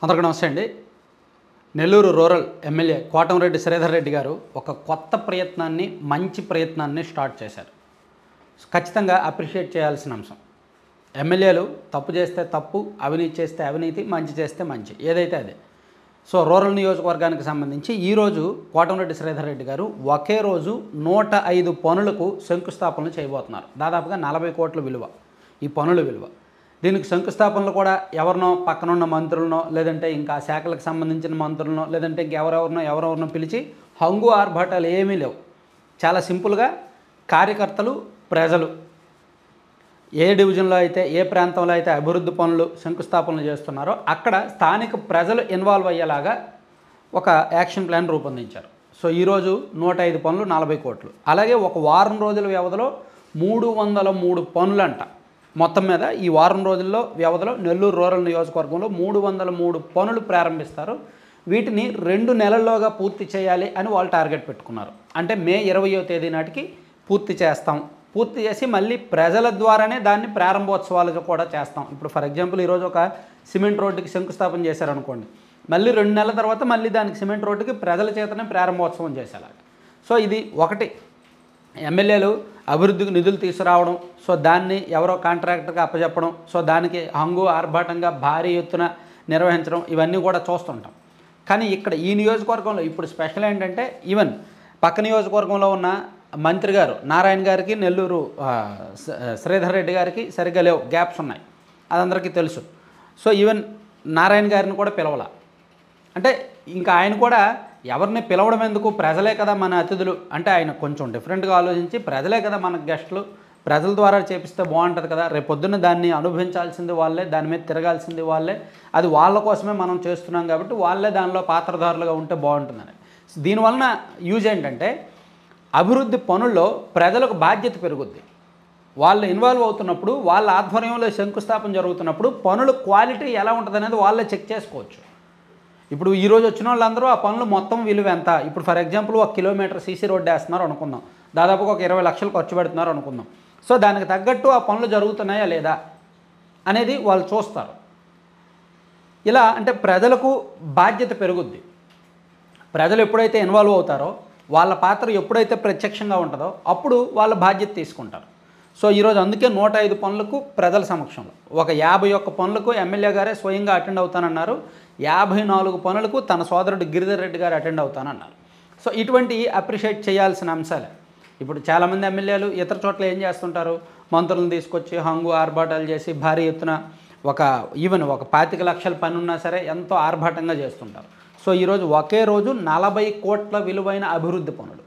అందరికీ నమస్తే అండి. నెల్లూరు రూరల్ ఎమ్మెల్యే కోటంరెడ్డి శ్రీధర్ రెడ్డి గారు ఒక కొత్త ప్రయత్నాన్ని, మంచి ప్రయత్నాన్ని స్టార్ట్ చేశారు. ఖచ్చితంగా అప్రిషియేట్ చేయాల్సిన అంశం. ఎమ్మెల్యేలు తప్పు చేస్తే తప్పు, అవినీతి చేస్తే అవినీతి, మంచి చేస్తే మంచి, ఏదైతే అదే. సో రూరల్ నియోజకవర్గానికి సంబంధించి ఈరోజు కోటంరెడ్డి శ్రీధర్ రెడ్డి గారు ఒకే రోజు 105 పనులకు శంకుస్థాపనలు చేయబోతున్నారు. దాదాపుగా 40 కోట్ల విలువ ఈ పనుల విలువ. దీనికి శంకుస్థాపనలు కూడా ఎవరినో పక్కనున్న మంత్రులనో, లేదంటే ఇంకా శాఖలకు సంబంధించిన మంత్రులనో, లేదంటే ఇంకెవరెవరినో పిలిచి హంగు ఆర్భాటాలు ఏమీ లేవు. చాలా సింపుల్గా కార్యకర్తలు, ప్రజలు ఏ డివిజన్లో అయితే, ఏ ప్రాంతంలో అయితే అభివృద్ధి పనులు శంకుస్థాపనలు చేస్తున్నారో అక్కడ స్థానిక ప్రజలు ఇన్వాల్వ్ అయ్యేలాగా ఒక యాక్షన్ ప్లాన్ రూపొందించారు. సో ఈరోజు 105 పనులు, 40 కోట్లు. అలాగే ఒక వారం రోజుల వ్యవధిలో 303 పనులంట. మొత్తం మీద ఈ వారం రోజుల్లో వ్యవధిలో నెల్లూరు రూరల్ నియోజకవర్గంలో 303 పనులు ప్రారంభిస్తారు. వీటిని 2 నెలల్లోగా పూర్తి చేయాలి అని వాళ్ళు టార్గెట్ పెట్టుకున్నారు. అంటే మే 20వ తేదీ నాటికి పూర్తి చేస్తాం. పూర్తి చేసి మళ్ళీ ప్రజల ద్వారానే దాన్ని ప్రారంభోత్సవాలుగా కూడా చేస్తాం. ఇప్పుడు ఫర్ ఎగ్జాంపుల్ ఈరోజు ఒక సిమెంట్ రోడ్డుకి శంకుస్థాపన చేశారనుకోండి, మళ్ళీ 2 నెలల తర్వాత మళ్ళీ దానికి సిమెంట్ రోడ్డుకి ప్రజల చేతనే ప్రారంభోత్సవం చేసేలాగా. సో ఇది ఒకటి. ఎమ్మెల్యేలు అభివృద్ధికి నిధులు తీసుకురావడం, సో దాన్ని ఎవరో కాంట్రాక్టర్గా అప్పచెప్పడం, సో దానికి హంగు ఆర్భాటంగా భారీ ఎత్తున నిర్వహించడం, ఇవన్నీ కూడా చూస్తుంటాం. కానీ ఇక్కడ ఈ నియోజకవర్గంలో ఇప్పుడు స్పెషల్ ఏంటంటే, ఈవెన్ పక్క నియోజకవర్గంలో ఉన్న మంత్రి గారు నారాయణ గారికి, నెల్లూరు శ్రీధర్ రెడ్డి గారికి సరిగ్గా లేవు, గ్యాప్స్ ఉన్నాయి, అదందరికీ తెలుసు. సో ఈవెన్ నారాయణ గారిని కూడా పిలవాల. అంటే ఇంకా ఆయన కూడా ఎవరిని పిలవడం ఎందుకు, ప్రజలే కదా మన అతిథులు అంటే ఆయన కొంచెం డిఫరెంట్గా ఆలోచించి ప్రజలే కదా మన గెస్టులు, ప్రజల ద్వారా చేపిస్తే బాగుంటుంది కదా, రేపొద్దున్న దాన్ని అనుభవించాల్సింది వాళ్ళే, దాని మీద తిరగాల్సింది వాళ్ళే, అది వాళ్ళ కోసమే మనం చేస్తున్నాం కాబట్టి వాళ్ళే దానిలో పాత్రధారులుగా ఉంటే బాగుంటుందని. దీనివలన యూజ్ ఏంటంటే అభివృద్ధి పనుల్లో ప్రజలకు బాధ్యత పెరుగుద్ది. వాళ్ళు ఇన్వాల్వ్ అవుతున్నప్పుడు, వాళ్ళ ఆధ్వర్యంలో శంకుస్థాపన జరుగుతున్నప్పుడు పనుల క్వాలిటీ ఎలా ఉంటుంది అనేది వాళ్ళే చెక్ చేసుకోవచ్చు. ఇప్పుడు ఈరోజు వచ్చిన వాళ్ళందరూ ఆ పనులు మొత్తం విలువ ఎంత, ఇప్పుడు for example 1 kilometre CC road వేస్తున్నారు అనుకుందాం, దాదాపుగా ఒక 20 లక్షలు ఖర్చు పెడుతున్నారు అనుకుందాం. సో దానికి తగ్గట్టు ఆ పనులు జరుగుతున్నాయా లేదా అనేది వాళ్ళు చూస్తారు. ఇలా అంటే ప్రజలకు బాధ్యత పెరుగుద్ది. ప్రజలు ఎప్పుడైతే ఇన్వాల్వ్ అవుతారో, వాళ్ళ పాత్ర ఎప్పుడైతే ప్రత్యక్షంగా ఉంటుందో అప్పుడు వాళ్ళ బాధ్యత తీసుకుంటారు. సో ఈరోజు అందుకే 105 పనులకు ప్రజల సమక్షంలో, ఒక 51 పనులకు ఎమ్మెల్యే గారే స్వయంగా అటెండ్ అవుతానన్నారు, 54 పనులకు తన సోదరుడు గిరిధర్ రెడ్డి గారు అటెండ్ అవుతానన్నారు. సో ఇటువంటి అప్రిషియేట్ చేయాల్సిన అంశాలే. ఇప్పుడు చాలామంది ఎమ్మెల్యేలు ఇతర చోట్ల ఏం చేస్తుంటారు, మంత్రులను తీసుకొచ్చి హంగు ఆర్భాటాలు చేసి భారీ ఎత్తున ఈవెన్ ఒక 25 లక్షల పని ఉన్నా సరే ఎంతో ఆర్భాటంగా చేస్తుంటారు. సో ఈరోజు ఒకే రోజు 40 కోట్ల విలువైన అభివృద్ధి పనులు.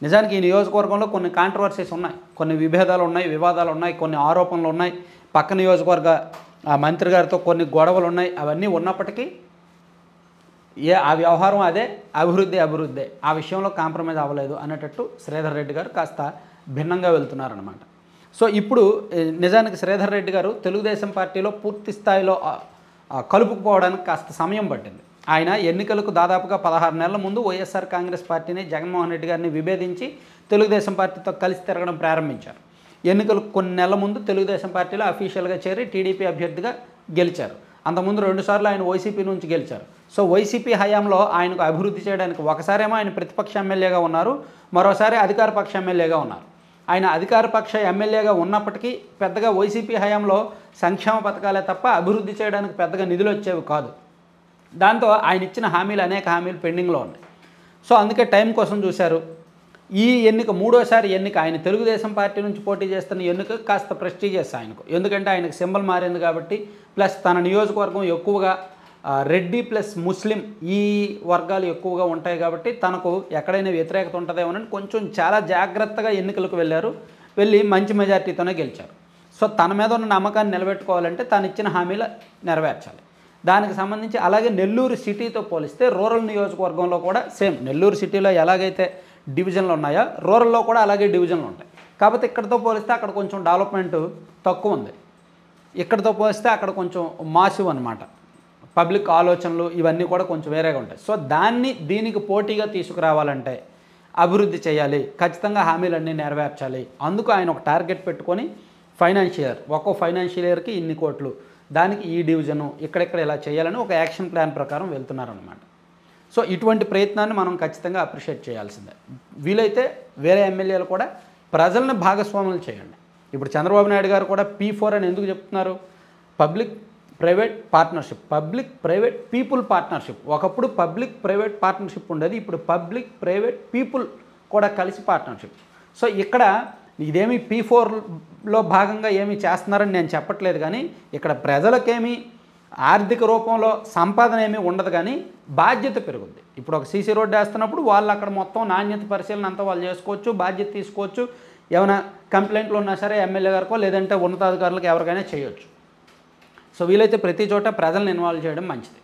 నిజానికి ఈ నియోజకవర్గంలో కొన్ని కాంట్రవర్సీస్ ఉన్నాయి, కొన్ని విభేదాలు ఉన్నాయి, వివాదాలు ఉన్నాయి, కొన్ని ఆరోపణలు ఉన్నాయి, పక్క నియోజకవర్గ మంత్రి గారితో కొన్ని గొడవలు ఉన్నాయి. అవన్నీ ఉన్నప్పటికీ ఆ వ్యవహారం అదే, అభివృద్ధి ఆ విషయంలో కాంప్రమైజ్ అవ్వలేదు అనేటట్టు శ్రీధర్ రెడ్డి గారు కాస్త భిన్నంగా వెళ్తున్నారన్నమాట. సో ఇప్పుడు నిజానికి శ్రీధర్ రెడ్డి గారు తెలుగుదేశం పార్టీలో పూర్తి స్థాయిలో కలుపుకుపోవడానికి కాస్త సమయం పట్టింది. ఆయన ఎన్నికలకు దాదాపుగా 16 నెలల ముందు వైఎస్ఆర్ కాంగ్రెస్ పార్టీని, జగన్మోహన్ రెడ్డి గారిని విభేదించి తెలుగుదేశం పార్టీతో కలిసి తిరగడం ప్రారంభించారు. ఎన్నికలకు కొన్ని నెలల ముందు తెలుగుదేశం పార్టీలో అఫీషియల్గా చేరి టీడీపీ అభ్యర్థిగా గెలిచారు. అంతకుముందు 2 సార్లు ఆయన వైసీపీ నుంచి గెలిచారు. సో వైసీపీ హయాంలో ఆయనకు అభివృద్ధి చేయడానికి ఒకసారేమో ఆయన ప్రతిపక్ష ఎమ్మెల్యేగా ఉన్నారు, మరోసారి అధికార పక్ష ఎమ్మెల్యేగా ఉన్నారు. ఆయన అధికార పక్ష ఎమ్మెల్యేగా ఉన్నప్పటికీ పెద్దగా వైసీపీ హయాంలో సంక్షేమ పథకాలే తప్ప అభివృద్ధి చేయడానికి పెద్దగా నిధులు వచ్చేవి కాదు. దాంతో ఆయన ఇచ్చిన అనేక హామీలు పెండింగ్లో ఉన్నాయి. సో అందుకే టైం కోసం చూశారు. ఈ ఎన్నిక మూడోసారి ఎన్నిక, ఆయన తెలుగుదేశం పార్టీ నుంచి పోటీ చేస్తున్న ఎన్నిక కాస్త ప్రెస్టీజియస్ ఆయనకు, ఎందుకంటే ఆయనకు సింబల్ మారింది కాబట్టి, ప్లస్ తన నియోజకవర్గం ఎక్కువగా రెడ్డి ప్లస్ ముస్లిం ఈ వర్గాలు ఎక్కువగా ఉంటాయి కాబట్టి తనకు ఎక్కడైనా వ్యతిరేకత ఉంటుందేమోనని కొంచెం చాలా జాగ్రత్తగా ఎన్నికలకు వెళ్ళి మంచి మెజార్టీతోనే గెలిచారు. సో తన మీద ఉన్న నమ్మకాన్ని నిలబెట్టుకోవాలంటే తాను ఇచ్చిన హామీలు నెరవేర్చాలి. దానికి సంబంధించి అలాగే నెల్లూరు సిటీతో పోలిస్తే రూరల్ నియోజకవర్గంలో కూడా సేమ్, నెల్లూరు సిటీలో ఎలాగైతే డివిజన్లు ఉన్నాయో రూరల్లో కూడా అలాగే డివిజన్లు ఉంటాయి. కాకపోతే ఇక్కడితో పోలిస్తే అక్కడ కొంచెం డెవలప్మెంట్ తక్కువ ఉంది, ఇక్కడితో పోలిస్తే అక్కడ కొంచెం మాసివ్ అనమాట. పబ్లిక్ ఆలోచనలు ఇవన్నీ కూడా కొంచెం వేరేగా ఉంటాయి. సో దీనికి పోటీగా తీసుకురావాలంటే అభివృద్ధి చేయాలి, ఖచ్చితంగా హామీలన్నీ నెరవేర్చాలి. అందుకు ఆయన ఒక టార్గెట్ పెట్టుకొని ఒక్కో ఫైనాన్షియల్ ఇయర్కి ఇన్ని కోట్లు, దానికి ఈ డివిజను ఇక్కడెక్కడ ఇలా చేయాలని ఒక యాక్షన్ ప్లాన్ ప్రకారం వెళ్తున్నారనమాట. సో ఇటువంటి ప్రయత్నాన్ని మనం ఖచ్చితంగా అప్రిషియేట్ చేయాల్సిందే. వీలైతే వేరే ఎమ్మెల్యేలు కూడా ప్రజలను భాగస్వాములు చేయండి. ఇప్పుడు చంద్రబాబు నాయుడు గారు కూడా P4 అని ఎందుకు చెప్తున్నారు? Public private partnership, public private people partnership. ఒకప్పుడు పబ్లిక్ ప్రైవేట్ పార్ట్నర్షిప్ ఉండేది, ఇప్పుడు పబ్లిక్ ప్రైవేట్ పీపుల్ కూడా కలిసి పార్ట్నర్షిప్. సో ఇక్కడ ఇదేమి P4లో భాగంగా ఏమి చేస్తున్నారని నేను చెప్పట్లేదు, కానీ ఇక్కడ ప్రజలకేమీ ఆర్థిక రూపంలో సంపాదన ఏమీ ఉండదు, కానీ బాధ్యత పెరుగుద్ది. ఇప్పుడు ఒక సీసీ రోడ్డు వేస్తున్నప్పుడు వాళ్ళు అక్కడ మొత్తం నాణ్యత పరిశీలన అంతా వాళ్ళు చేసుకోవచ్చు, బాధ్యత తీసుకోవచ్చు. ఏమైనా కంప్లైంట్లు ఉన్నా సరే ఎమ్మెల్యే గారికో లేదంటే ఉన్నతాధికారులకు ఎవరికైనా చేయొచ్చు. సో వీలైతే ప్రతి చోట ప్రజలను ఇన్వాల్వ్ చేయడం మంచిది.